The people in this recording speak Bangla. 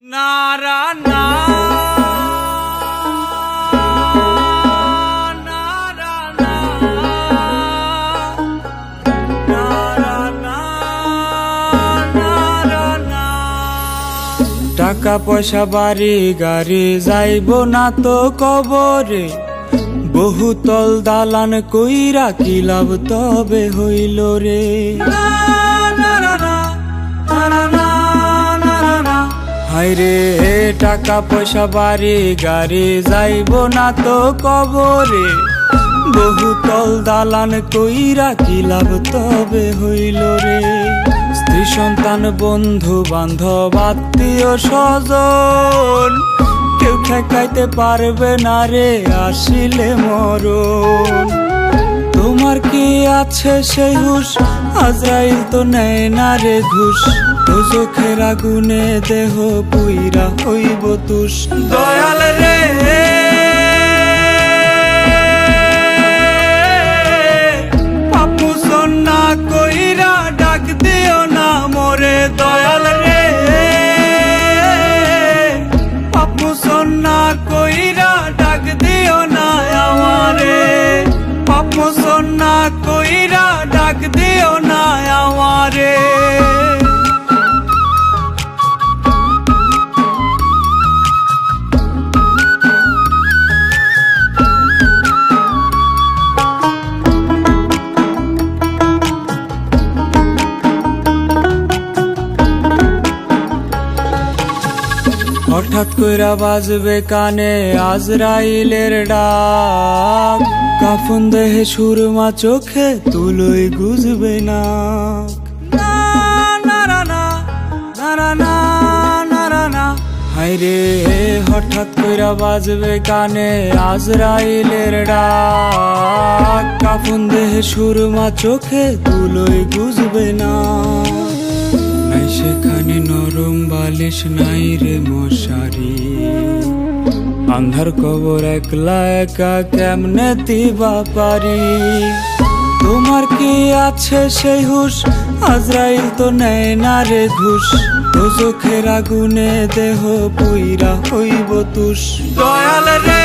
নারা না নারা না নারা না নারা না টাকা পয়সা বাড়ি গাড়ি যাইব না তো কবরে, বহুতল দালান কইরা কি লাভ তবে হইল রে। হায়রে টাকা পয়সা বাড়ি গাড়ি যাইব না তো কবরে, বহুতল দালান কইরা কি লাভ তবে হইল রে। স্ত্রী সন্তান বন্ধু বান্ধব আত্মীয় স্বজন কেউ ঠেকাইতে পারবে না রে আসিলে মরণ। তোমার কি আছে সেই হুশ, আজরাইল তো নেয় না রে ঘুষ, দোজখের আগুনে দেহ পুইরা হইব তুষ। দয়াল রে পাপুসন না কইরা ডাক দিও না মোরে, দয়াল রে পাপুসন না কইরা ডাক দিও না আমারে, পাপুসন না কইরা ডাক দিও না আমারে। হঠাৎ কইরা বাজবে কানে আজরাইলের ডাক, কাফন দেহে সুরমা চোখে তুলোই গুজবে না। হায়রে হঠাৎ কইরা বাজবে কানে আজরাইলের ডাক, কাফন দেহে সুরমা চোখে তুলোই গুজবে না। নাই সেখানে নরম বালিশ নাই রে মশারি, আন্ধার কবর একলা একা কেমনে দিবা পারি। তোমার কি আছে সেই হুশ, আজরাইল তো নেয় না রে ঘুষ, দোজখের আগুনে দেহ পুইরা হইব তুষ। দয়াল রে